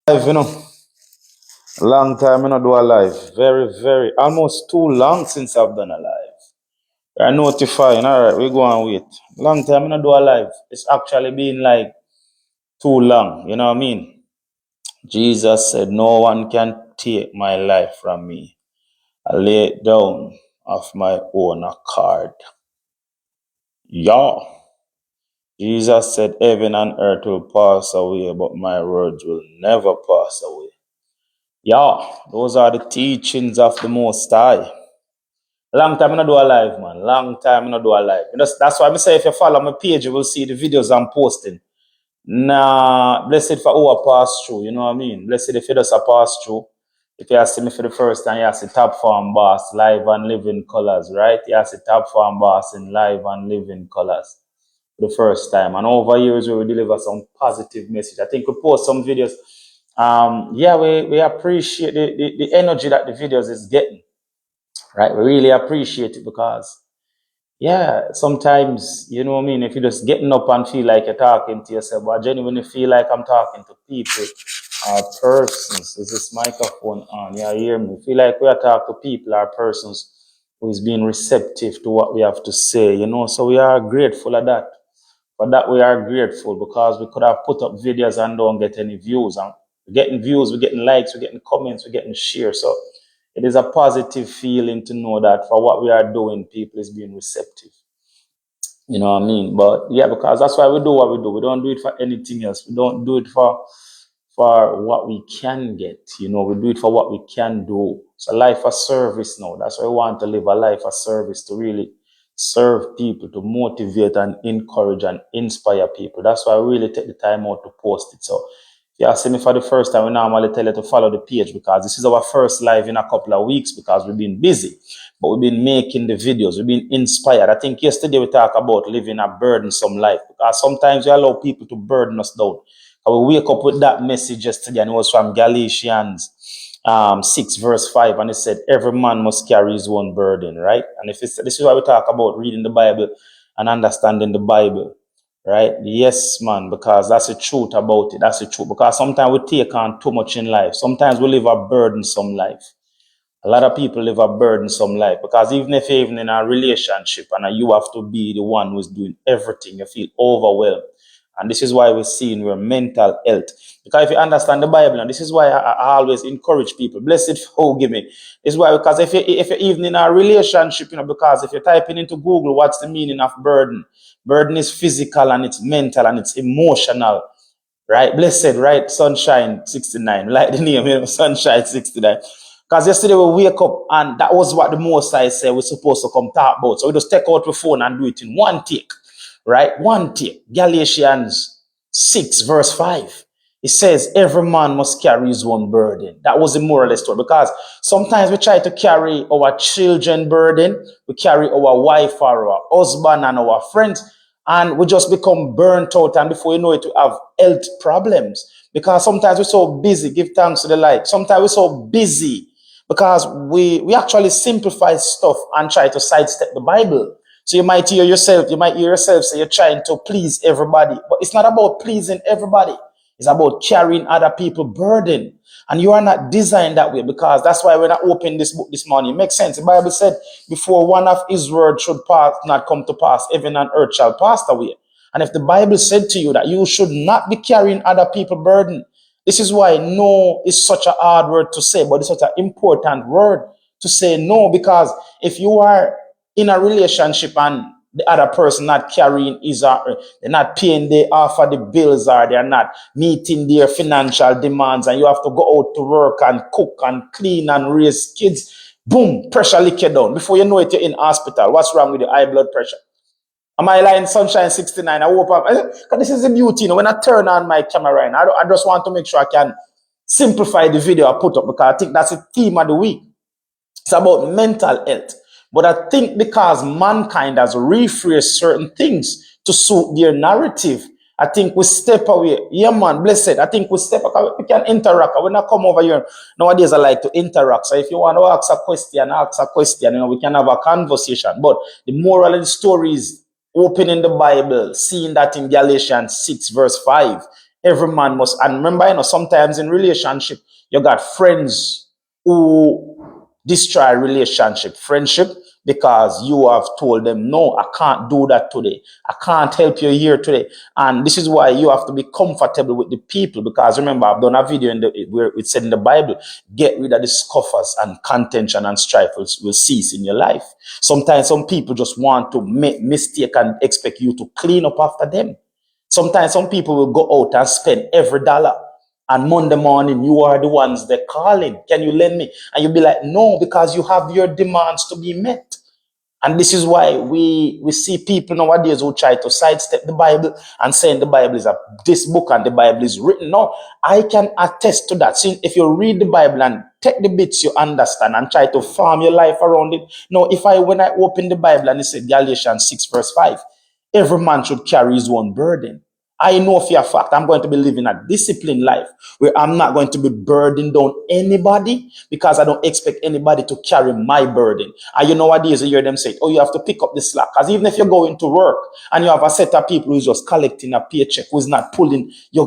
Live, long time I not do a live. Very, almost too long since I've done a live. I notifying, all right, we go and wait. Long time I not do a live. It's actually been like too long, you know what I mean? Jesus said, no one can take my life from me. I lay it down of my own accord. Yeah. Jesus said, heaven and earth will pass away, but my words will never pass away. Yeah, those are the teachings of the Most High. Long time I not do a live, man. Long time I not do a live. That's why I say if you follow my page, you will see the videos I'm posting. Nah, blessed for who I pass through, you know what I mean? Blessed if you just a pass through. If you see me for the first time, you see Top Farm Boss, live and living colors, right? You see Top Farm Boss in live and living colors for the first time. And over years, we will deliver some positive message. I think we post some videos. Yeah, we appreciate the energy that the videos is getting, right? We really appreciate it because yeah, sometimes, you know what I mean, if you're just getting up and feel like you're talking to yourself, but I genuinely feel like I'm talking to people or persons. Is this microphone on? Yeah, hear me. Feel like we are talking to people or persons who is being receptive to what we have to say, so we are grateful of that. For that, we are grateful because we could have put up videos and don't get any views. And we're getting views, we're getting likes, we're getting comments, we're getting shares. So it is a positive feeling to know that for what we are doing, people is being receptive. You know what I mean? But yeah, because that's why we do what we do. We don't do it for anything else. We don't do it for what we can get. We do it for what we can do. It's a life of service now. That's why we want to live a life of service, to really serve people, to motivate and encourage and inspire people. That's why I really take the time out to post it. So if you see me for the first time, we normally tell you to follow the page because this is our first live in a couple of weeks because we've been busy. But we've been making the videos. We've been inspired. I think yesterday we talked about living a burdensome life because sometimes we allow people to burden us down. We wake up with that message yesterday, and it was from Galatians 6 verse 5, and it said every man must carry his own burden, right? And if this is why we talk about reading the Bible and understanding the Bible, right? Yes, man, because that's the truth about it. That's the truth. Because sometimes we take on too much in life. Sometimes we live a burdensome life. A lot of people live a burdensome life because even if you're even in a relationship and you have to be the one who's doing everything, you feel overwhelmed. And this is why we're seeing your mental health. Because if you understand the Bible, and this is why I always encourage people, blessed forgive me. This is why, because if you're even in a relationship, because if you're typing into Google, what's the meaning of burden? Burden is physical and it's mental and it's emotional. Right? Blessed, right? Sunshine 69. Like the name, Sunshine 69. Because yesterday we wake up and that was what the Most High said we're supposed to come talk about. So we just take out the phone and do it in one take. Right? One take. Galatians 6 verse 5. It says every man must carry his own burden. That was the moral of the story. Because sometimes we try to carry our children burden. We carry our wife or our husband and our friends. And we just become burnt out. And before you know it, we have health problems. Because sometimes we're so busy. Give thanks to the light. Sometimes we're so busy because we actually simplify stuff and try to sidestep the Bible. So you might hear yourself say you're trying to please everybody, but it's not about pleasing everybody. It's about carrying other people's burden. And you are not designed that way because that's why when I opened this book this morning, it makes sense. The Bible said, before one of his words should not come to pass, heaven and earth shall pass away. And if the Bible said to you that you should not be carrying other people's burden, this is why no is such a hard word to say, but it's such an important word to say no, because if you are in a relationship and the other person not carrying they're not paying the half of the bills or they're not meeting their financial demands and you have to go out to work and cook and clean and raise kids, boom, pressure lick you down. Before you know it, you're in hospital. What's wrong with your high blood pressure? Am I lying? Sunshine 69. I hope because this is the beauty. When I turn on my camera, I just want to make sure I can simplify the video I put up because I think that's the theme of the week. It's about mental health. But I think because mankind has rephrased certain things to suit their narrative, I think we step away. Yeah, man, blessed. I think we step away. We can interact. When I come over here, nowadays I like to interact. So if you want to ask a question. We can have a conversation. But the moral of the story is opening the Bible, seeing that in Galatians 6 verse 5. Every man must, and remember, sometimes in relationship, you got friends who destroy relationship, friendship, because you have told them, no, I can't do that today. I can't help you here today. And this is why you have to be comfortable with the people, because remember, I've done a video where it said in the Bible, get rid of the scoffers, and contention and strife will cease in your life. Sometimes some people just want to make mistake and expect you to clean up after them. Sometimes some people will go out and spend every dollar. And Monday morning, you are the ones they're calling. Can you lend me? And you'll be like, no, because you have your demands to be met. And this is why we see people nowadays who try to sidestep the Bible and saying the Bible is this book and the Bible is written. No, I can attest to that. See, if you read the Bible and take the bits you understand and try to farm your life around it. No, when I open the Bible and it said Galatians 6 verse 5, every man should carry his own burden. I know for a fact I'm going to be living a disciplined life where I'm not going to be burdened down anybody, because I don't expect anybody to carry my burden. And you know what is, you hear them say, oh, you have to pick up the slack. Because even if you're going to work and you have a set of people who's just collecting a paycheck, who's not pulling, you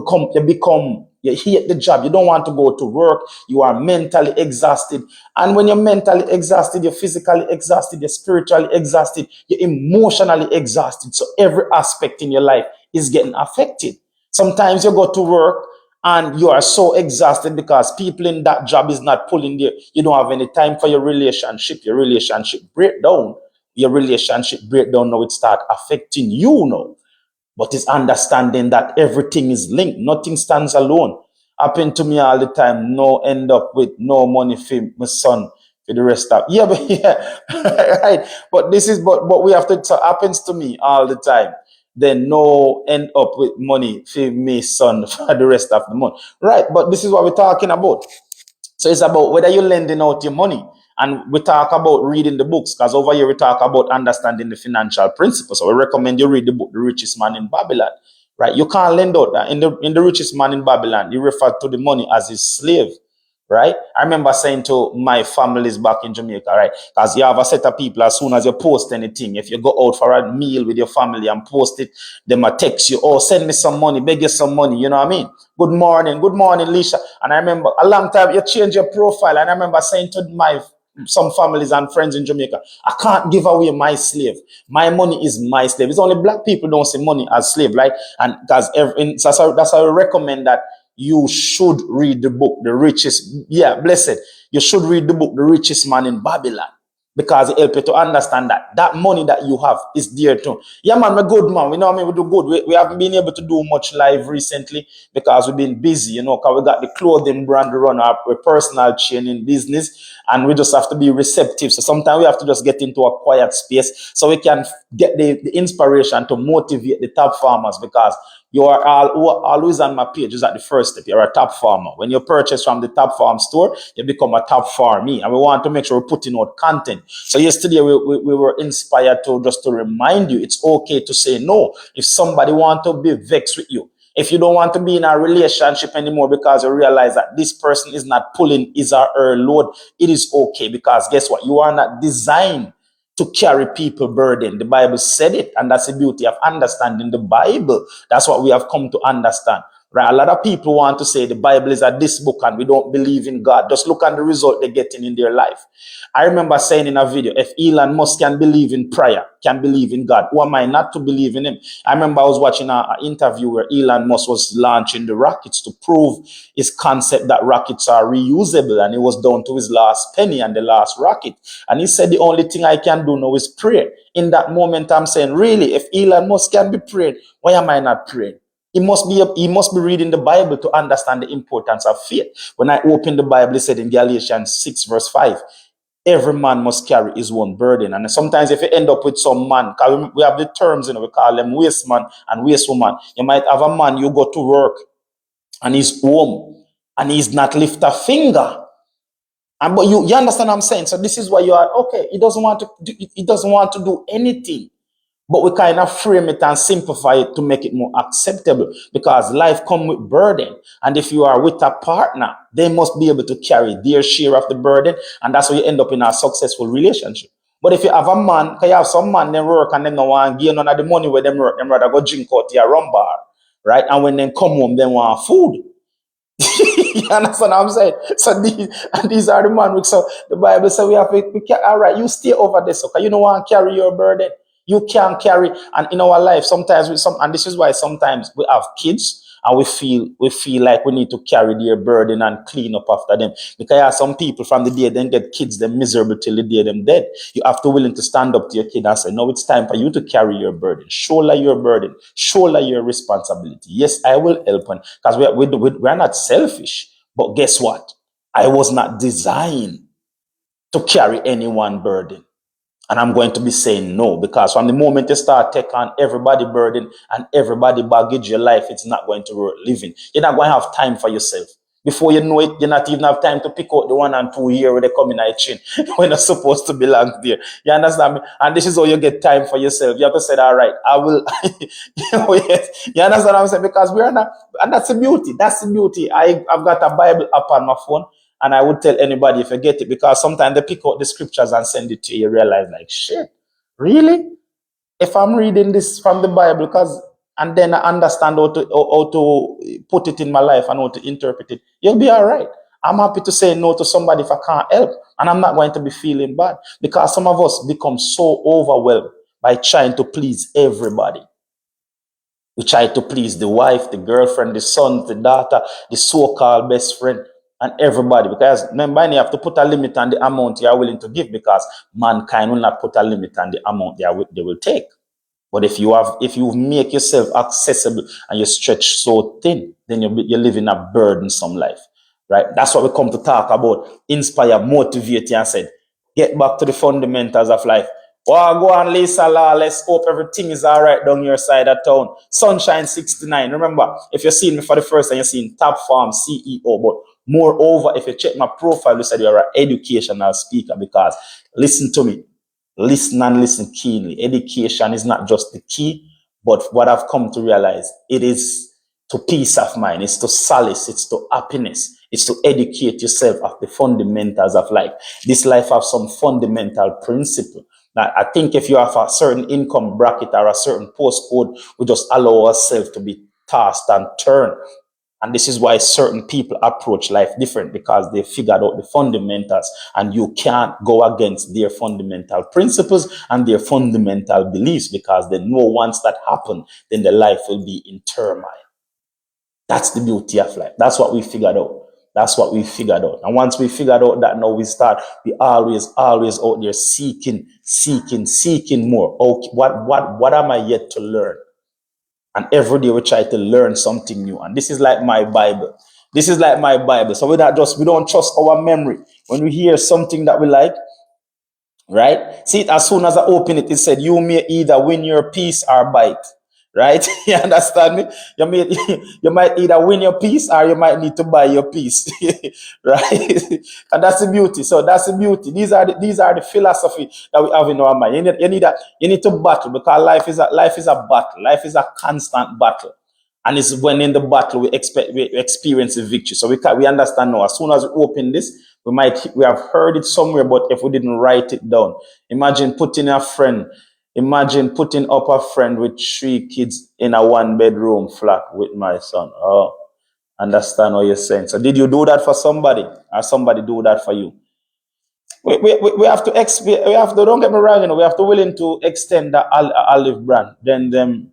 hate the job. You don't want to go to work. You are mentally exhausted. And when you're mentally exhausted, you're physically exhausted, you're spiritually exhausted, you're emotionally exhausted. So every aspect in your life is getting affected. Sometimes you go to work and you are so exhausted because people in that job is not pulling you. You don't have any time for your relationship. Your relationship breakdown. Your relationship breakdown now, it start affecting you now. But it's understanding that everything is linked. Nothing stands alone. Happen to me all the time. No, end up with no money for my son for the rest of. Yeah, but yeah, right. But we have to. So happens to me all the time. Then no, end up with money for me son for the rest of the month. Right. But this is what we're talking about. So it's about whether you're lending out your money. And we talk about reading the books, because over here we talk about understanding the financial principles. So we recommend you read the book, The Richest Man in Babylon. Right? You can't lend out that. In the Richest Man in Babylon, he referred to the money as his slave. Right? I remember saying to my families back in Jamaica, right? Because you have a set of people, as soon as you post anything, if you go out for a meal with your family and post it, they might text you, oh, send me some money, beg you some money, you know what I mean? Good morning, Lisha. And I remember a long time you change your profile, and I remember saying to some families and friends in Jamaica, I can't give away my slave. My money is my slave. It's only black people don't see money as slave, right? And that's how I recommend that you should read the book, The Richest. Yeah, blessed. You should read the book, The Richest Man in Babylon, because it helps you to understand that that money that you have is there too. Yeah, man, we're good, man. We know what I mean, we do good. We haven't been able to do much live recently because we've been busy, because we got the clothing brand to run our personal chain in business, and we just have to be receptive. So sometimes we have to just get into a quiet space so we can get the inspiration to motivate the top farmers, because you are always on my page. Is at the first step. You're a top farmer. When you purchase from the top farm store, you become a top farmee. And we want to make sure we're putting out content. So yesterday we were inspired to remind you it's okay to say no. If somebody want to be vexed with you, if you don't want to be in a relationship anymore because you realize that this person is not pulling his or her load, it is okay, because guess what? You are not designed to carry people burden. The Bible said it, and that's the beauty of understanding the Bible. That's what we have come to understand. Right? A lot of people want to say the Bible is a this book and we don't believe in God. Just look at the result they're getting in their life. I remember saying in a video, if Elon Musk can believe in prayer, can believe in God, who am I not to believe in him? I remember I was watching an interview where Elon Musk was launching the rockets to prove his concept that rockets are reusable, and he was down to his last penny and the last rocket. And he said, the only thing I can do now is pray. In that moment, I'm saying, really, if Elon Musk can be praying, why am I not praying? He must be reading the Bible to understand the importance of faith. When I opened the Bible, it said in Galatians 6 verse 5, every man must carry his own burden. And sometimes if you end up with some man, because we have the terms, we call them waste man and waste woman. You might have a man, you go to work and he's home and he's not lift a finger. But you understand what I'm saying? So this is why you are, okay, he doesn't want to do anything. But we kind of frame it and simplify it to make it more acceptable, because life comes with burden. And if you are with a partner, they must be able to carry their share of the burden. And that's why you end up in a successful relationship. But if you have a man, because you have some man, they work and they don't want to gain none of the money where them work, them rather go drink out your rum bar. right? And when they come home, they want food. You understand what I'm saying? So these are the man. So the Bible says we have to, all right, you stay over there, so 'cause you don't want to carry your burden. You can't carry, and in our life, sometimes and this is why sometimes we have kids and we feel like we need to carry their burden and clean up after them. Because yeah, some people from the day then get kids, they're miserable till the day them dead. You have to willing to stand up to your kid and say, no, it's time for you to carry your burden. Shoulder your burden. Shoulder your responsibility. Yes, I will help, because we're not selfish. But guess what? I was not designed to carry any one burden. And I'm going to be saying no, because from the moment you start taking on everybody burden and everybody baggage your life, it's not going to work living. You're not going to have time for yourself. Before you know it, you not even have time to pick out the 1 and 2 year where they come in at chin when they're supposed to belong there. You understand me? And this is how you get time for yourself. You have to say, all right, I will. Yes. You understand what I'm saying? Because we are not, and that's the beauty. That's the beauty. I've got a Bible up on my phone. And I would tell anybody if you get it, because sometimes they pick out the scriptures and send it to you, you realize like, shit, really? If I'm reading this from the Bible, and then I understand how to put it in my life and how to interpret it, you'll be all right. I'm happy to say no to somebody if I can't help. And I'm not going to be feeling bad, because some of us become so overwhelmed by trying to please everybody. We try to please the wife, the girlfriend, the son, the daughter, the so-called best friend, and everybody. Because remember, you have to put a limit on the amount you are willing to give, because mankind will not put a limit on the amount they will take. But if you make yourself accessible and you stretch so thin, then you're living a burdensome life, right? That's what we come to talk about. Inspire, motivate you, and said, get back to the fundamentals of life. Oh, go on, Lisa Law. Let's hope everything is all right down your side of town. Sunshine 69. Remember, if you're seeing me for the first time, you're seeing Top Farm CEO. But moreover, if you check my profile, you said you're an educational speaker, because listen to me. Listen and listen keenly. Education is not just the key, but what I've come to realize, it is to peace of mind, it's to solace, it's to happiness, it's to educate yourself of the fundamentals of life. This life has some fundamental principle. Now, I think if you have a certain income bracket or a certain postcode, we just allow ourselves to be tossed and turned. And this is why certain people approach life different, because they figured out the fundamentals, and you can't go against their fundamental principles and their fundamental beliefs, because they know once that happens, then the life will be in turmoil. That's the beauty of life. That's what we figured out. That's what we figured out. And once we figured out that, now we always out there seeking more. Okay, what am I yet to learn? And every day we try to learn something new. And this is like my Bible. This is like my Bible. So we don't trust our memory. When we hear something that we like, right? See, as soon as I open it, it said, you may either win your peace or bite. Right? You understand me? You might either win your peace or you might need to buy your peace. Right? And that's the beauty. So that's the beauty. These are the philosophy that we have in our mind. You need to battle, because life is a battle. Life is a constant battle. And it's when in the battle we experience the victory. So we understand now. As soon as we open this, we have heard it somewhere, but if we didn't write it down, imagine putting up a friend with 3 kids in a 1-bedroom flat with my son. Oh, understand what you're saying. So did you do that for somebody, or somebody do that for you? We have to don't get me wrong, we have to willing to extend the olive brand. Then them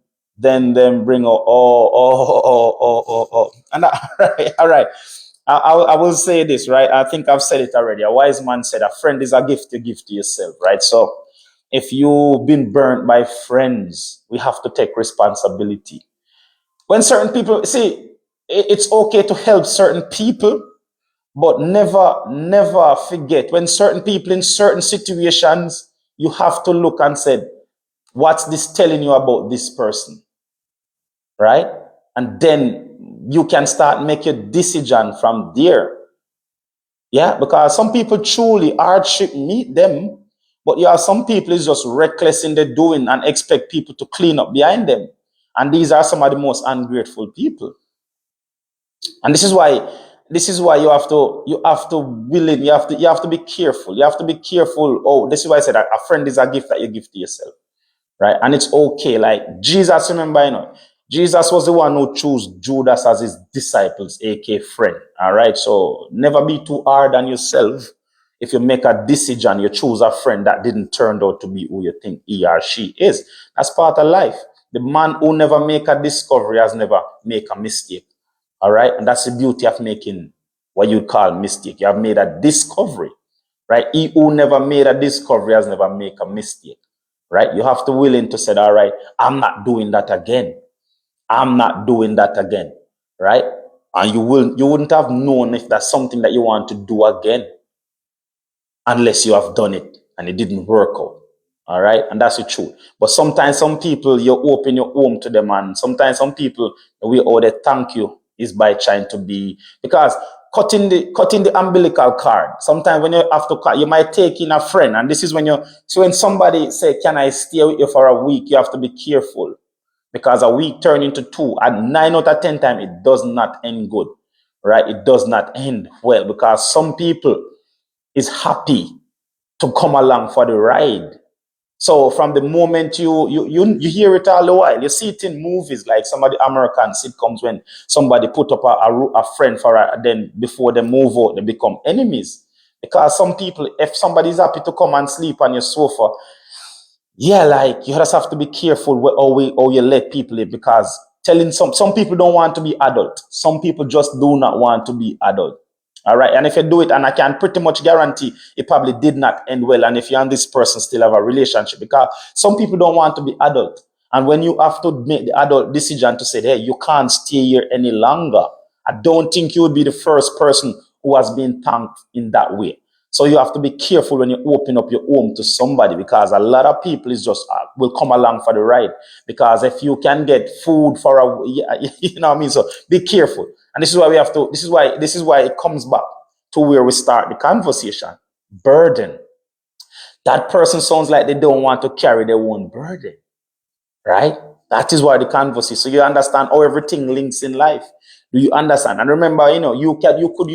bring and all right. I will say this, right? I think I've said it already. A wise man said, a friend is a gift to give to yourself, right? So if you've been burnt by friends, we have to take responsibility. When certain people, see, it's okay to help certain people, but never forget, when certain people in certain situations, you have to look and say, what's this telling you about this person? Right? And then you can start make your decision from there. Yeah, because some people truly hardship meet them, but you have some people is just reckless in their doing and expect people to clean up behind them. And these are some of the most ungrateful people. And this is why you have to be careful. You have to be careful. Oh, this is why I said a friend is a gift that you give to yourself. Right? And it's okay. Like Jesus, remember, Jesus was the one who chose Judas as his disciples, aka friend. All right. So never be too hard on yourself. If you make a decision, you choose a friend that didn't turn out to be who you think he or she is. That's part of life. The man who never make a discovery has never make a mistake. All right. And that's the beauty of making what you call mistake. You have made a discovery, right? He who never made a discovery has never make a mistake, right? You have to willing to say, all right, I'm not doing that again. I'm not doing that again, right? And you wouldn't have known if that's something that you want to do again unless you have done it and it didn't work out. All right. And that's the truth. But sometimes some people, you open your home to them, and sometimes some people, the way how they thank you is by trying to be, because cutting the umbilical cord. Sometimes when you have to cut, you might take in a friend. And this is when somebody say, can I stay with you for a week? You have to be careful, because a week turn into two, and 9 out of 10 times it does not end good, right? It does not end well, because some people is happy to come along for the ride. So from the moment you hear it all the while, you see it in movies like some of the American sitcoms when somebody put up a friend for a, then before they move out, they become enemies. Because some people, if somebody's happy to come and sleep on your sofa, yeah, like you just have to be careful with how you let people live, because telling some people don't want to be adult. Some people just do not want to be adult. All right. And if you do it, and I can pretty much guarantee it probably did not end well. And if you and this person still have a relationship, because some people don't want to be adult. And when you have to make the adult decision to say, hey, you can't stay here any longer, I don't think you would be the first person who has been thanked in that way. So you have to be careful when you open up your home to somebody, because a lot of people is just will come along for the ride. Because if you can get food for a, you know what I mean. So be careful, and this is why we have to. This is why it comes back to where we start the conversation. Burden. That person sounds like they don't want to carry their own burden, right? That is why the conversation. So you understand how everything links in life. Do you understand? And remember, you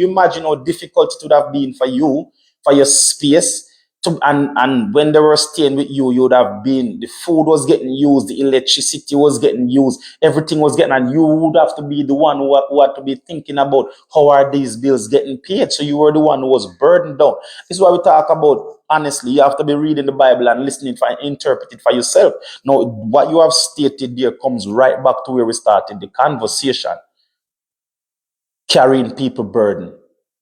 imagine how difficult it would have been for you, for your space to, and when they were staying with you, you would have been, the food was getting used, the electricity was getting used, everything was getting, and you would have to be the one who had to be thinking about how are these bills getting paid. So you were the one who was burdened down. This is why we talk about, honestly, you have to be reading the Bible and listening for interpret it for yourself. Now, what you have stated there comes right back to where we started the conversation. Carrying people burden.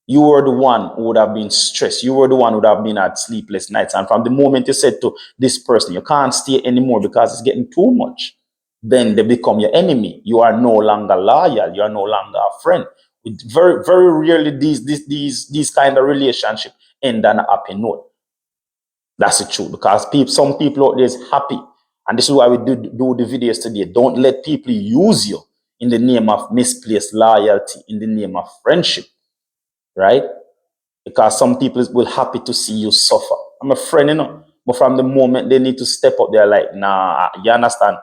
You were the one who would have been stressed. You were the one who would have been at sleepless nights. And from the moment you said to this person, you can't stay anymore because it's getting too much, then they become your enemy. You are no longer loyal. You are no longer a friend. Very, very rarely these kind of relationship end on a happy note. That's the truth, because some people out there is happy. And this is why we do the videos today. Don't let people use you in the name of misplaced loyalty, in the name of friendship, right? Because some people will happy to see you suffer. I'm a friend, but from the moment they need to step up, they're like, nah, you understand?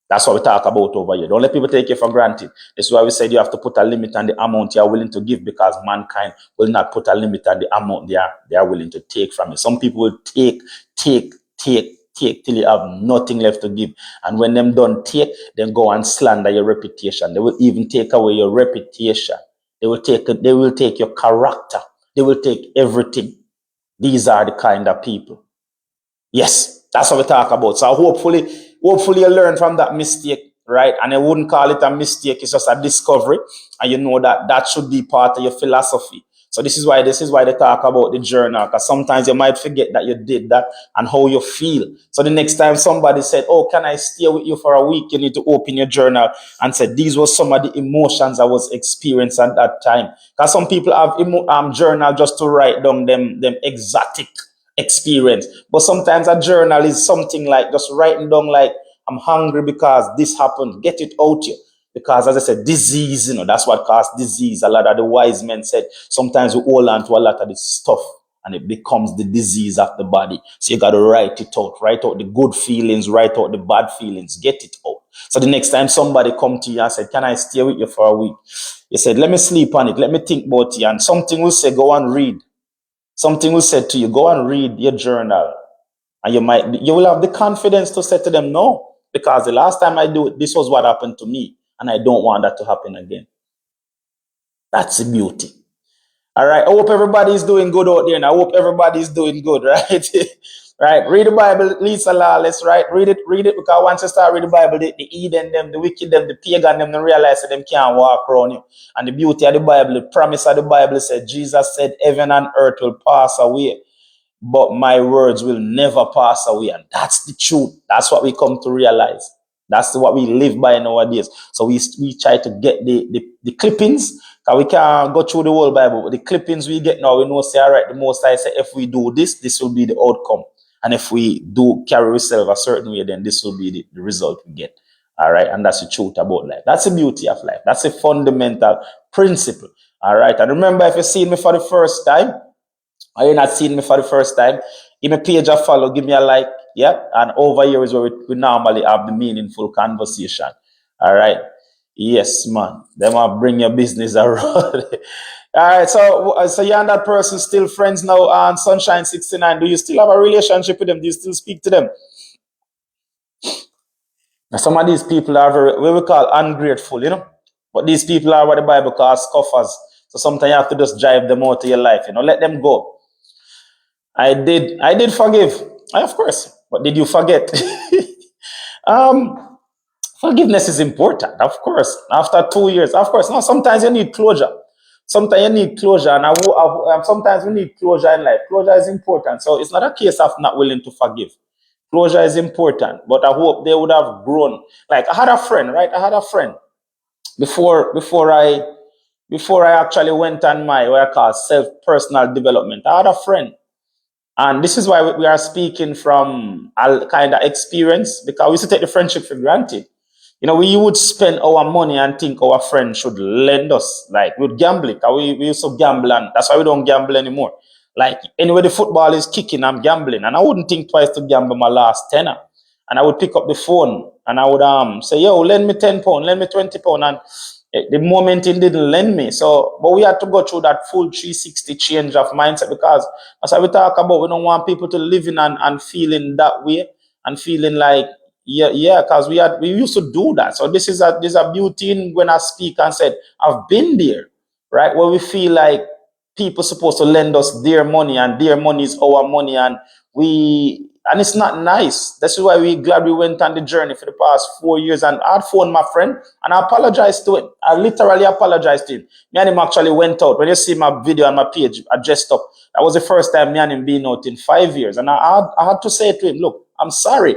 That's what we talk about over here. Don't let people take you for granted. This is why we said you have to put a limit on the amount you are willing to give, because mankind will not put a limit on the amount they are willing to take from you. Some people will take till you have nothing left to give. And when them done take, then go and slander your reputation. They will even take away your reputation. They will take your character. They will take everything. These are the kind of people. Yes, that's what we talk about. So hopefully you learn from that mistake, right? And I wouldn't call it a mistake, it's just a discovery. And you know that should be part of your philosophy. So this is why they talk about the journal, because sometimes you might forget that you did that and how you feel. So the next time somebody said, oh, can I stay with you for a week? You need to open your journal and say, these were some of the emotions I was experiencing at that time. Because some people have journal just to write down them exotic experience. But sometimes a journal is something like just writing down like, I'm hungry because this happened. Get it out here. Because as I said, disease, that's what caused disease. A lot of the wise men said sometimes we hold on to a lot of this stuff and it becomes the disease of the body. So you got to write it out. Write out the good feelings, write out the bad feelings, get it out. So the next time somebody come to you and said, can I stay with you for a week? You said, let me sleep on it. Let me think about it. And something will say, go and read. Something will say to you, go and read your journal. And you will have the confidence to say to them, no. because the last time I do it, this was what happened to me, and I don't want that to happen again. That's the beauty. All right. I hope everybody's doing good out there, and I hope everybody's doing good, right? Right. Read the Bible, Lisa Lawless, right? Read it, because once you start reading the Bible, the heathen them, the wicked them, the pagan them, they realize that them can't walk around you. And the beauty of the Bible, the promise of the Bible said, Jesus said, heaven and earth will pass away, but my words will never pass away. And that's the truth. That's what we come to realize. That's what we live by nowadays. So we try to get the clippings, because we can't go through the whole Bible. But the clippings we get now, we know, say, all right, the Most High say, if we do this, this will be the outcome. And if we do carry ourselves a certain way, then this will be the result we get. All right. And that's the truth about life. That's the beauty of life. That's a fundamental principle. All right. And remember, if you see me for the first time, or you're not seeing me for the first time, give me a page a follow, give me a like. Yeah. And over here is where we normally have the meaningful conversation. All right. Yes, man. Them will bring your business around. All right. So you and that person still friends now on Sunshine 69. Do you still have a relationship with them? Do you still speak to them? Some of these people are very, what we call ungrateful, you know. But these people are what the Bible calls scoffers. So sometimes you have to just drive them out of your life, you know. Let them go. I did forgive. Of course. But did you forget? um, Forgiveness is important, of course. After 2 years, of course. No, sometimes you need closure. Sometimes you need closure, and sometimes we need closure in life. Closure is important. So it's not a case of not willing to forgive. Closure is important, but I hope they would have grown. Like I had a friend, right? I had a friend before I actually went on my what I call self personal development. I had a friend, and this is why we are speaking from a kind of experience, because we used to take the friendship for granted. You know, we would spend our money and think our friend should lend us. Like we'd gamble it. We used to gamble, and that's why we don't gamble anymore. Like anyway, the football is kicking, I'm gambling. And I wouldn't think twice to gamble my last tenner. And I would pick up the phone and I would say, yo, lend me £10, lend me £20. And the moment he didn't lend me. So, but we had to go through that full 360 change of mindset, because as I we talk about, we don't want people to live in and feeling that way and feeling like, yeah, because we used to do that. So this is a beauty in when I speak and said, I've been there, right? Where we feel like people supposed to lend us their money, and their money is our money, and it's not nice. This is why we're glad we went on the journey for the past 4 years. And I'd phoned my friend and I apologized to him. I literally apologized to him. Me and him actually went out. When you see my video on my page, I dressed up. That was the first time me and him being out in 5 years. And I had to say to him, look, I'm sorry.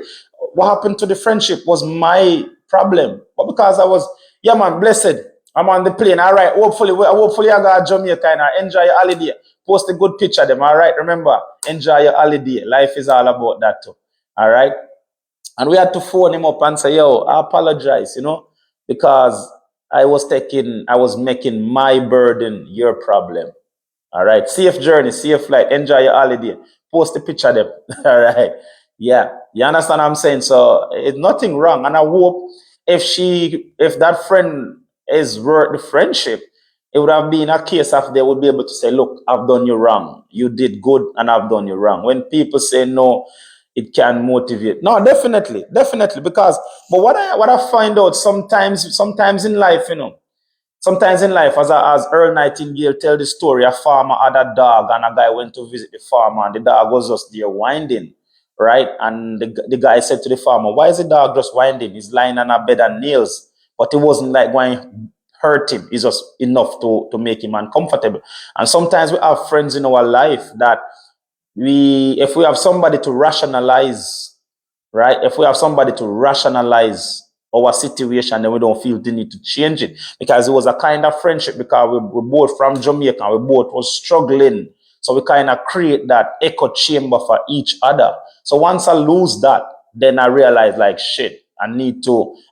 What happened to the friendship was my problem. But because I was, yeah, man, blessed. I'm on the plane. All right. Hopefully I got Jamaica and enjoy your holiday. Post a good picture of them. All right. Remember, enjoy your holiday. Life is all about that too. All right. And we had to phone him up and say, yo, I apologize, because I was making my burden your problem. All right. Safe journey, safe flight. Enjoy your holiday. Post a picture of them. All right. Yeah. You understand what I'm saying? So it's nothing wrong. And I hope if that friend is worth the friendship, it would have been a case of they would be able to say, look, I've done you wrong. You did good and I've done you wrong. When people say no, it can motivate. No, definitely. Because, but what I find out sometimes in life, sometimes in life, as Earl Nightingale tell the story, a farmer had a dog and a guy went to visit the farmer and the dog was just there whining, right? And the guy said to the farmer, why is the dog just whining? He's lying on a bed and nails. But it wasn't like going hurt him. It's just enough to make him uncomfortable. And sometimes we have friends in our life that if we have somebody to rationalize, right? If we have somebody to rationalize our situation, then we don't feel the need to change it, because it was a kind of friendship, because we're both from Jamaica, we both was struggling. So we kind of create that echo chamber for each other. So once I lose that, then I realize like, shit, and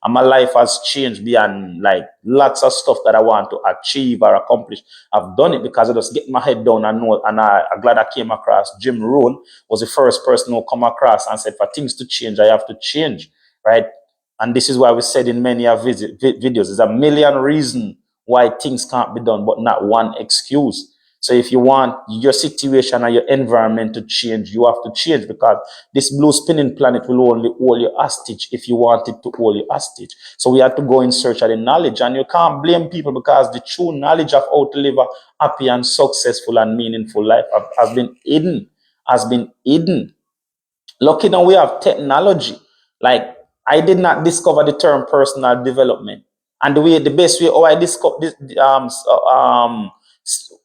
my life has changed beyond like lots of stuff that I want to achieve or accomplish. I've done it because I just get my head down and know, and I'm glad I came across Jim Rohn was the first person who come across and said, for things to change, I have to change, right? And this is why we said in many of videos, there's a million reasons why things can't be done, but not one excuse. So if you want your situation or your environment to change, you have to change, because this blue spinning planet will only hold you hostage if you want it to hold you hostage. So we have to go in search of the knowledge, and you can't blame people, because the true knowledge of how to live a happy and successful and meaningful life has been hidden, has been hidden. Lucky now we have technology. Like, I did not discover the term personal development, and the best way how I discover this,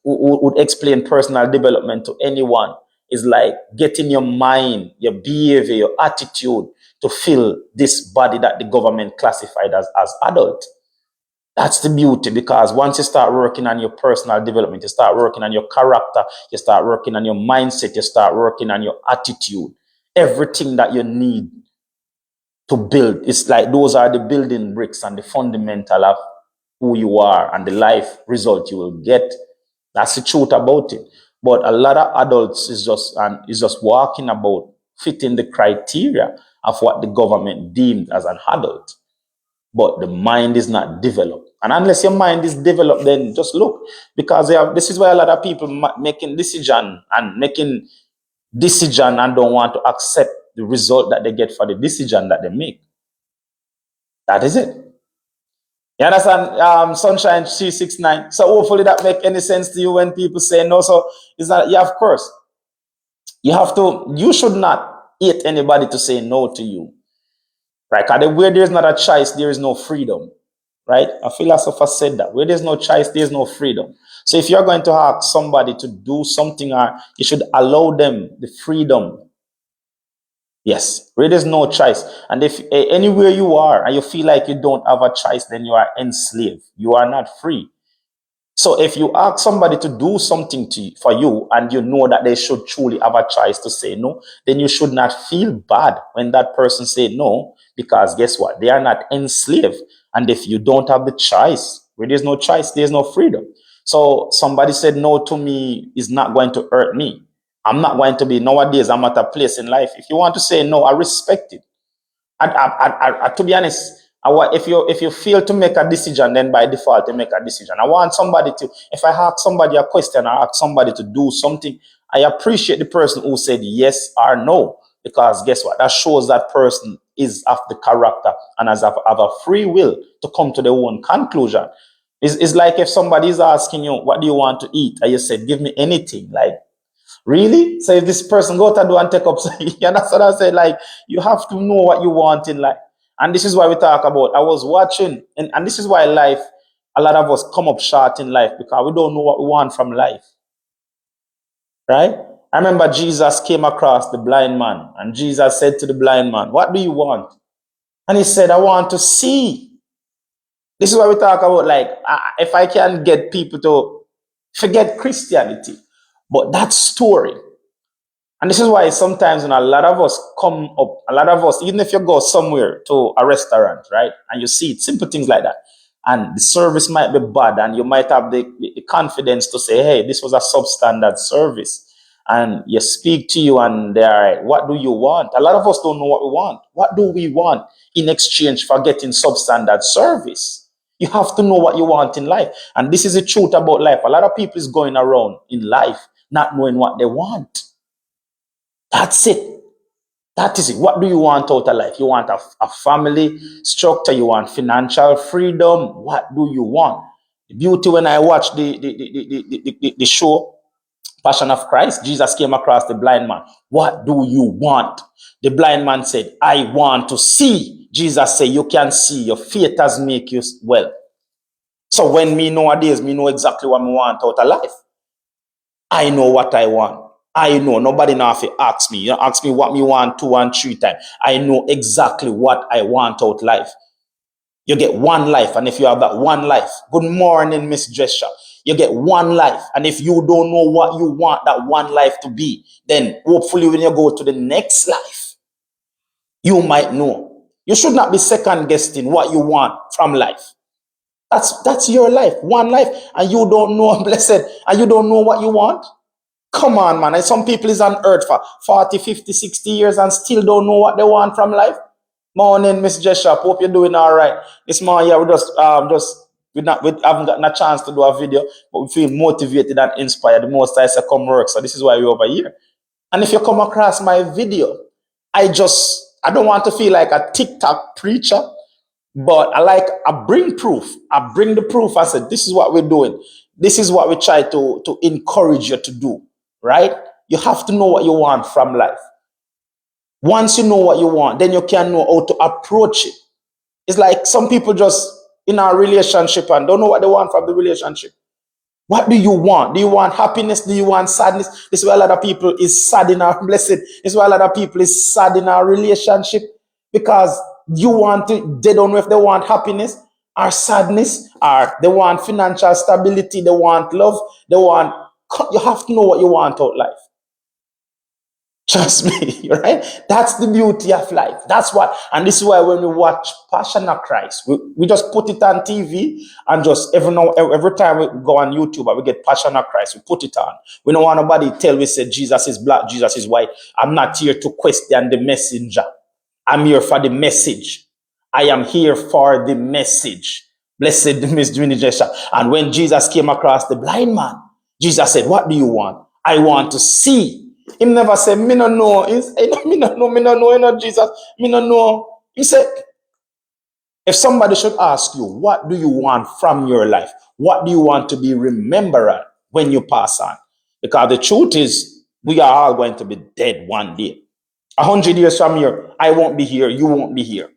would explain personal development to anyone is like getting your mind, your behavior, your attitude to fill this body that the government classified as adult. That's the beauty, because once you start working on your personal development, you start working on your character, you start working on your mindset, you start working on your attitude, everything that you need to build. It's like those are the building bricks and the fundamental of who you are and the life result you will get. That's the truth about it. But a lot of adults is just walking about fitting the criteria of what the government deemed as an adult. But the mind is not developed. And unless your mind is developed, then just look, because this is why a lot of people making decision and don't want to accept the result that they get for the decision that they make. That is it. You understand? Sunshine 369. So hopefully that make any sense to you when people say no. So it's not, yeah, of course. You should not hate anybody to say no to you. Right? Because where there's not a choice, there is no freedom. Right? A philosopher said that. Where there's no choice, there's no freedom. So if you're going to ask somebody to do something, you should allow them the freedom. Yes, where there's no choice. And if anywhere you are and you feel like you don't have a choice, then you are enslaved. You are not free. So if you ask somebody to do something for you, and you know that they should truly have a choice to say no, then you should not feel bad when that person say no, because guess what? They are not enslaved. And if you don't have the choice, where there's no choice, there's no freedom. So somebody said no to me is not going to hurt me. I'm not going to be, nowadays, I'm at a place in life. If you want to say no, I respect it. To be honest, if you fail to make a decision, then by default you make a decision. I want somebody to, if I ask somebody a question, I ask somebody to do something, I appreciate the person who said yes or no, because guess what? That shows that person is of the character and has have a free will to come to their own conclusion. It's like if somebody is asking you, what do you want to eat? And you said, give me anything. Like, really? So if this person go to do and take up, you understand what I say? Like, you have to know what you want in life. And this is why we talk about, I was watching, and this is why life, a lot of us come up short in life, because we don't know what we want from life. Right? I remember Jesus came across the blind man, and Jesus said to the blind man, what do you want? And he said, I want to see. This is why we talk about, like, if I can get people to forget Christianity, but that story. And this is why sometimes when a lot of us come up, a lot of us, even if you go somewhere to a restaurant, right, and you see it, simple things like that, and the service might be bad, and you might have the confidence to say, hey, this was a substandard service. And you speak to you, and they're like, what do you want? A lot of us don't know what we want. What do we want in exchange for getting substandard service? You have to know what you want in life. And this is the truth about life. A lot of people is going around in life not knowing what they want. That's it. That is it. What do you want out of life? You want a family structure. You want financial freedom. What do you want? The beauty, when I watched the show, Passion of Christ, Jesus came across the blind man. What do you want? The blind man said, I want to see. Jesus said, you can see. Your faith has made you well. So when me nowadays, me know exactly what I want out of life. I know what I want. I know. Nobody now have to ask me. You ask me what me want 2 and 3 times. I know exactly what I want out life. You get one life, and if you have that one life, good morning, Miss Drescher. You get one life, and if you don't know what you want that one life to be, then hopefully when you go to the next life, you might know. You should not be second guessing what you want from life. That's your life, one life, and you don't know, blessed, and you don't know what you want. Come on, man. And some people is on earth for 40, 50, 60 years and still don't know what they want from life. Morning, Miss Jessup. Hope you're doing all right. This morning, yeah, we just We haven't gotten a chance to do a video, but we feel motivated and inspired. The most I say come work. So this is why we're over here. And if you come across my video, I don't want to feel like a TikTok preacher, but I bring proof. I bring the proof. I said, this is what we're doing. This is what we try to encourage you to do, right? You have to know what you want from life. Once you know what you want, then you can know how to approach it. It's like some people just in a relationship and don't know what they want from the relationship. What do you want? Do you want happiness? Do you want sadness? This is why a lot of people is sad in our blessed. This is why a lot of people is sad in our relationship because you want to, they don't know if they want happiness or sadness or they want financial stability. They want love. You have to know what you want out life. Trust me, right? That's the beauty of life. That's what, and this is why when we watch Passion of Christ, we just put it on TV and just every time we go on YouTube and we get Passion of Christ, we put it on. We don't want nobody tell we say Jesus is black, Jesus is white. I'm not here to question the messenger. I'm here for the message. I am here for the message. Blessed misdivination. And when Jesus came across the blind man, Jesus said, what do you want? I want to see. He never said, me no know. He said, me no know, you know, Jesus. Me no know. He said, if somebody should ask you, what do you want from your life? What do you want to be remembered when you pass on? Because the truth is, we are all going to be dead one day. 100 years from here, I won't be here, you won't be here.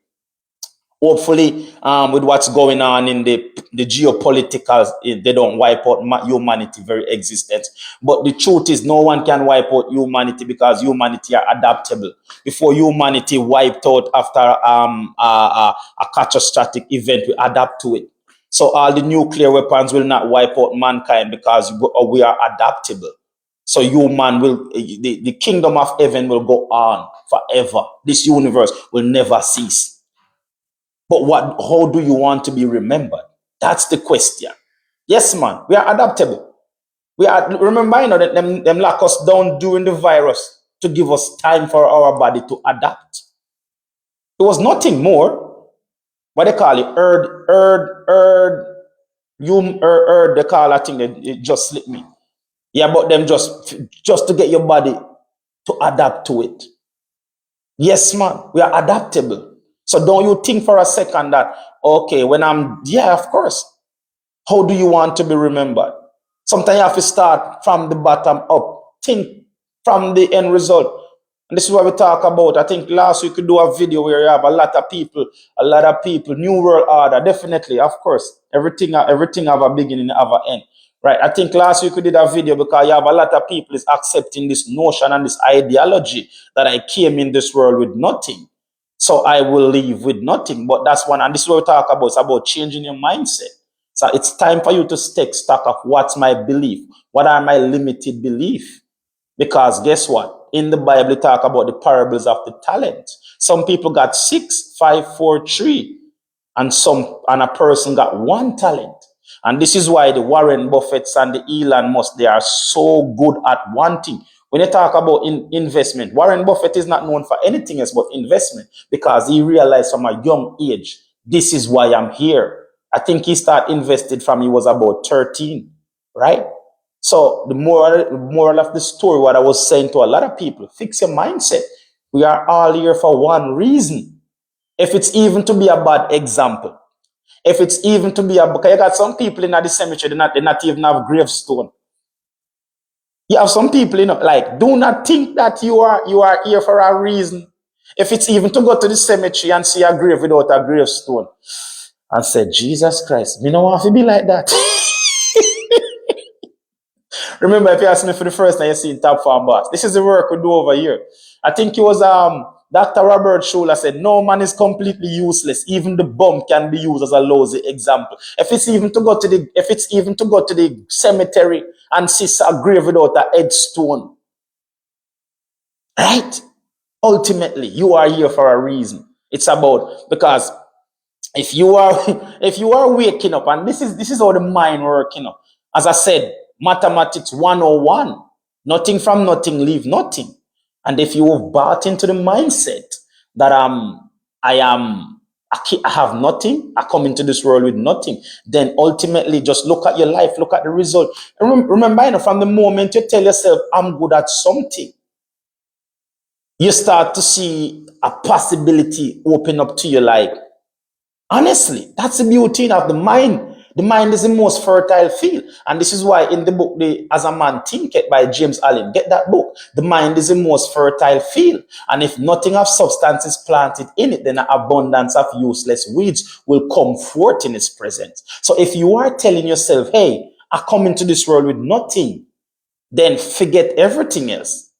Hopefully, with what's going on in the geopolitical, they don't wipe out humanity very existence. But the truth is, no one can wipe out humanity because humanity are adaptable. Before humanity wiped out after a catastrophic event, we adapt to it. So all the nuclear weapons will not wipe out mankind because we are adaptable. So the kingdom of heaven will go on forever. This universe will never cease. But how do you want to be remembered? That's the question. Yes, man, we are adaptable. Remember, you know, that them lock us down during the virus to give us time for our body to adapt. It was nothing more. What they call it? They call that thing, it just slipped me. Yeah, but them just to get your body to adapt to it. Yes, man, we are adaptable. So don't you think for a second that, okay, of course. How do you want to be remembered? Sometimes you have to start from the bottom up. Think from the end result. And this is what we talk about. I think last week we could do a video where you have a lot of people, New World Order, definitely, of course. Everything have a beginning, have an end. Right? I think last week we did a video because you have a lot of people is accepting this notion and this ideology that I came in this world with nothing. So I will leave with nothing. But that's one, and this is what we talk about. It's about changing your mindset. So it's time for you to take stock of what's my belief. What are my limited beliefs? Because guess what? In the Bible, we talk about the parables of the talent. Some people got 6, 5, 4, 3, and a person got 1 talent. And this is why the Warren Buffetts and the Elon Musk, they are so good at one thing. When you talk about investment, Warren Buffett is not known for anything else but investment because he realized from a young age, this is why I'm here. I think he started invested from he was about 13, right? So the moral of the story, what I was saying to a lot of people, fix your mindset. We are all here for one reason. If it's even to be a bad example, if it's even to be because you got some people in the cemetery, they not even have gravestone. You have some people, like, do not think that you are here for a reason. If it's even to go to the cemetery and see a grave without a gravestone, and say, Jesus Christ, me no want to be like that. Remember, if you asked me for the first time you see in Top Farm Boss, this is the work we do over here. I think it was Dr. Robert Schuller said, no man is completely useless. Even the bum can be used as a lousy example. If it's even to go to the cemetery and see a grave without a headstone, right? Ultimately, you are here for a reason. It's about, because if you are waking up, and this is how the mind works, as I said, mathematics 101, nothing from nothing, leave nothing. And if you have bought into the mindset that I I have nothing. I come into this world with nothing. Then ultimately, just look at your life, look at the result. And remember, from the moment you tell yourself, I'm good at something, you start to see a possibility open up to you. Like, honestly, that's the beauty of the mind. The mind is the most fertile field. And this is why in the book, As a Man Thinketh by James Allen, get that book. The mind is the most fertile field. And if nothing of substance is planted in it, then an abundance of useless weeds will come forth in its presence. So if you are telling yourself, hey, I come into this world with nothing, then forget everything else.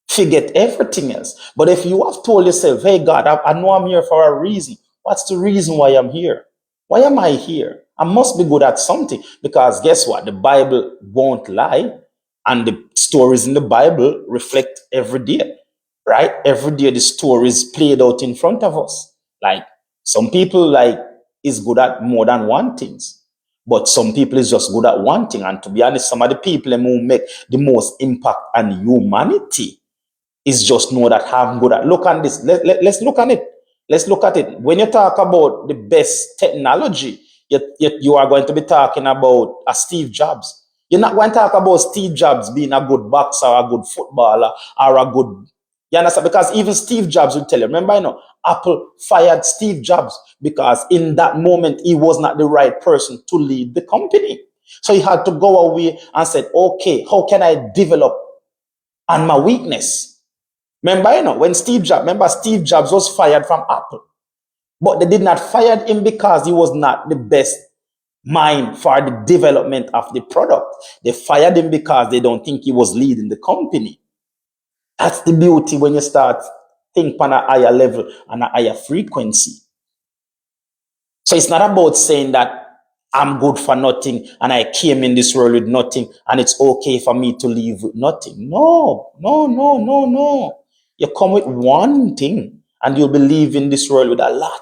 Forget everything else. But if you have told yourself, hey, God, I know I'm here for a reason. What's the reason why I'm here? Why am I here? I must be good at something. Because guess what? The Bible won't lie. And the stories in the Bible reflect every day, right? Every day the story is played out in front of us. Like some people is good at more than one things. But some people is just good at one thing. And to be honest, some of the people who make the most impact on humanity is just know that I'm good at. Look at this. Let's look at it. Let's look at it. When you talk about the best technology, you are going to be talking about a Steve Jobs. You're not going to talk about Steve Jobs being a good boxer, or a good footballer, or a good. You understand? Because even Steve Jobs will tell you. Remember, Apple fired Steve Jobs because in that moment he was not the right person to lead the company. So he had to go away and said, okay, how can I develop on my weakness? Remember, when Steve Jobs was fired from Apple, but they did not fire him because he was not the best mind for the development of the product. They fired him because they don't think he was leading the company. That's the beauty when you start think on a higher level and a higher frequency. So it's not about saying that I'm good for nothing and I came in this world with nothing and it's okay for me to leave with nothing. No, no, no, no, no. You come with one thing and you'll be leaving this world with a lot.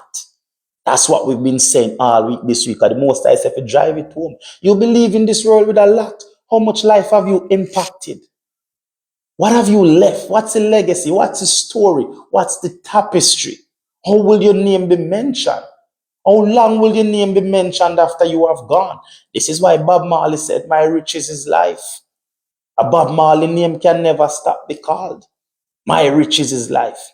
That's what we've been saying all week this week. At the most I say, if you drive it home, you'll be leaving this world with a lot. How much life have you impacted? What have you left? What's the legacy? What's the story? What's the tapestry? How will your name be mentioned? How long will your name be mentioned after you have gone? This is why Bob Marley said, my riches is life. A Bob Marley name can never stop be called. My riches is life.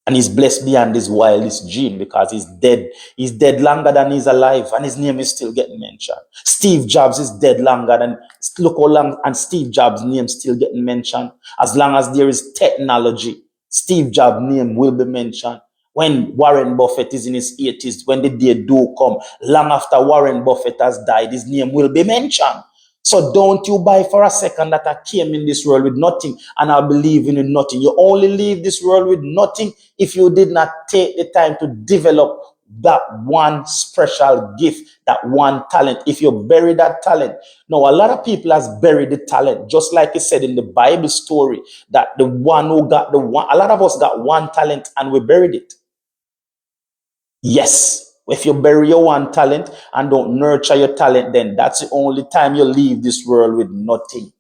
And he's blessed beyond his wildest dream because he's dead. He's dead longer than he's alive, and his name is still getting mentioned. Steve Jobs is dead longer than, look how long, and Steve Jobs' name still getting mentioned. As long as there is technology, Steve Jobs' name will be mentioned. When Warren Buffett is in his 80s, when the day do come, long after Warren Buffett has died, his name will be mentioned. So don't you buy for a second that I came in this world with nothing and I'll be leaving with nothing. You only leave this world with nothing if you did not take the time to develop that one special gift, that one talent. If you bury that talent. Now, a lot of people has buried the talent, just like it said in the Bible story, that the one who got the one, a lot of us got one talent and we buried it. Yes. If you bury your one talent and don't nurture your talent, then that's the only time you leave this world with nothing.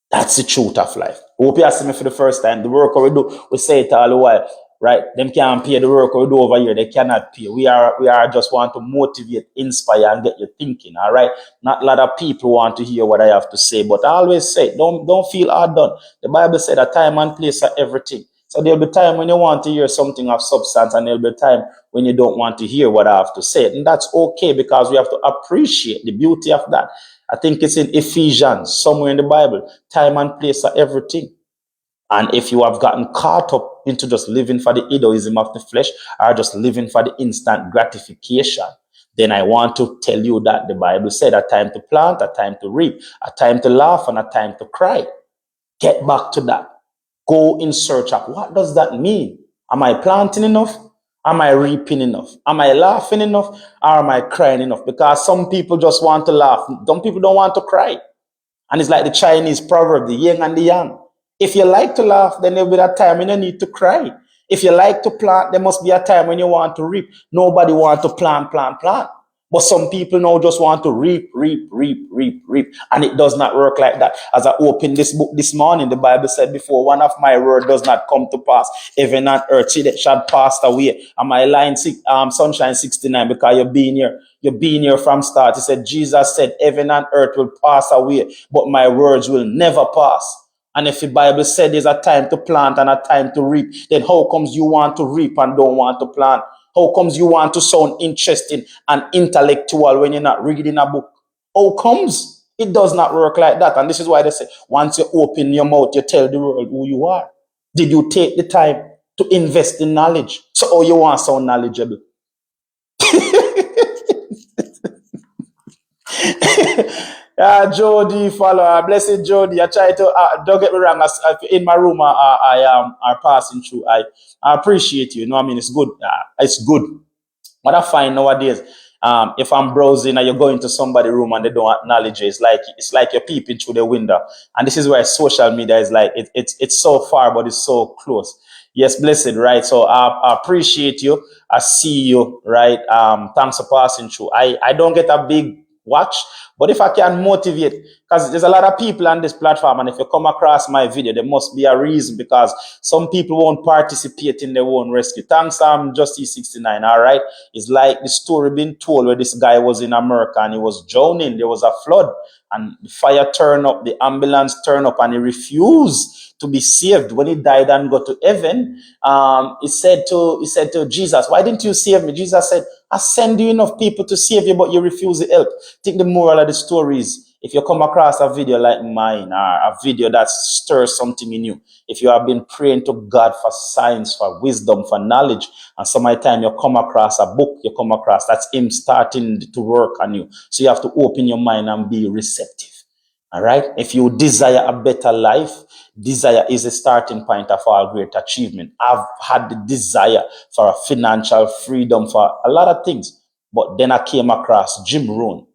That's the truth of life. Hope you ask me for the first time. The work we do, we say it all the while, right? Them can't pay the work we do over here. They cannot pay. We are just want to motivate, inspire, and get you thinking. All right. Not a lot of people want to hear what I have to say, but I always say, don't feel hard done. The Bible said a time and place for everything. So there'll be time when you want to hear something of substance, and there'll be time when you don't want to hear what I have to say. And that's okay because we have to appreciate the beauty of that. I think it's in Ephesians, somewhere in the Bible, time and place for everything. And if you have gotten caught up into just living for the egoism of the flesh or just living for the instant gratification, then I want to tell you that the Bible said a time to plant, a time to reap, a time to laugh, and a time to cry. Get back to that. Go in search of what does that mean? Am I planting enough? Am I reaping enough? Am I laughing enough? Or am I crying enough? Because some people just want to laugh. Some people don't want to cry. And it's like the Chinese proverb, the yin and the yang. If you like to laugh, then there'll be that time when you need to cry. If you like to plant, there must be a time when you want to reap. Nobody wants to plant. But some people now just want to reap, reap, reap, reap, reap. And it does not work like that. As I opened this book this morning, the Bible said before, one of my word does not come to pass. Heaven and earth shall pass away. And my line, Sunshine 69, because you've been here from start. He said, Jesus said, heaven and earth will pass away, but my words will never pass. And if the Bible said there's a time to plant and a time to reap, then how comes you want to reap and don't want to plant? How comes you want to sound interesting and intellectual when you're not reading a book? How comes? It does not work like that. And this is why they say, once you open your mouth, you tell the world who you are. Did you take the time to invest in knowledge? So how you want to sound knowledgeable? Jody, follow, blessed Jody. I try to, don't get me wrong, in my room, I am are passing through. I appreciate you. You know what I mean? It's good. It's good. What I find nowadays, if I'm browsing and you're going to somebody's room and they don't acknowledge you, it's like you're peeping through the window. And this is where social media is like, it's so far, but it's so close. Yes, blessed, right? So I appreciate you. I see you, right? Thanks for passing through. I don't get a big watch, but if I can motivate, because there's a lot of people on this platform, and if you come across my video, there must be a reason, because some people won't participate in their own rescue. Thanks, Justice 69, all right? It's like the story being told where this guy was in America and he was drowning. There was a flood and the fire turned up, the ambulance turned up, and he refused to be saved. When he died and got to heaven, he said to Jesus, why didn't you save me? Jesus said, I send you enough people to save you, but you refuse to help. I think the moral of the story is, if you come across a video like mine, or a video that stirs something in you, if you have been praying to God for science, for wisdom, for knowledge, and some of the time you come across a book, you come across, that's him starting to work on you. So you have to open your mind and be receptive. All right. If you desire a better life, desire is a starting point of all great achievement. I've had the desire for a financial freedom for a lot of things, but then I came across Jim Rohn.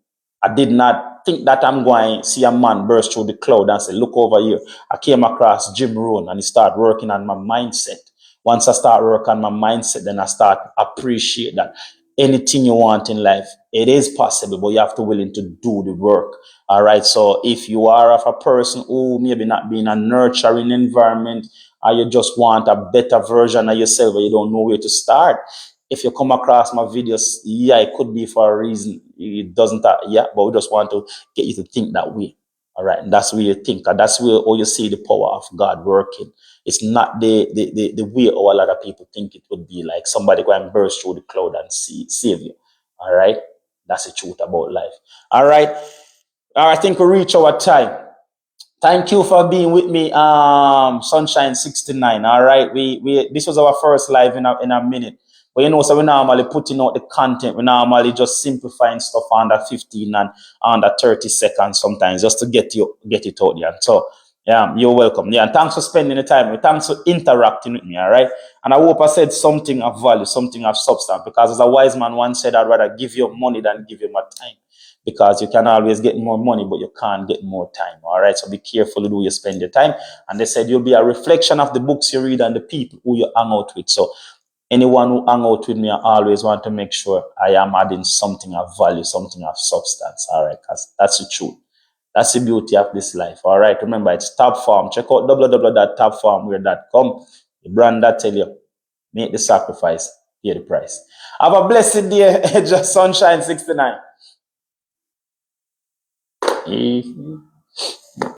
I did not think that I'm going to see a man burst through the cloud and say, look over here. I came across Jim Rohn and he started working on my mindset. Once I start working on my mindset, then I start appreciate that anything you want in life, it is possible, but you have to willing to do the work. All right. So if you are of a person who maybe not be in a nurturing environment, or you just want a better version of yourself, but you don't know where to start, if you come across my videos, yeah, it could be for a reason. It doesn't, yeah, but we just want to get you to think that way. All right. And that's where you think, and that's where you see the power of God working. It's not the way how a lot of people think it would be, like somebody go and burst through the cloud and save you. All right. That's the truth about life. All right. I think we reach our time. Thank you for being with me, Sunshine 69. All right, we this was our first live in a minute. But you know, so we normally putting out the content. We normally just simplifying stuff under 15 and under 30 seconds sometimes, just to get it out there. So yeah, you're welcome. Yeah, and thanks for spending the time. Thanks for interacting with me. All right, and I hope I said something of value, something of substance. Because as a wise man once said, I'd rather give you money than give you my time. Because you can always get more money, but you can't get more time. All right. So be careful who you spend your time. And they said you'll be a reflection of the books you read and the people who you hang out with. So anyone who hang out with me, I always want to make sure I am adding something of value, something of substance. All right. Because that's the truth. That's the beauty of this life. All right. Remember, it's Tab Farm. Check out www.tabfarmware.com. The brand that tell you, make the sacrifice, pay the price. Have a blessed day, just Sunshine 69.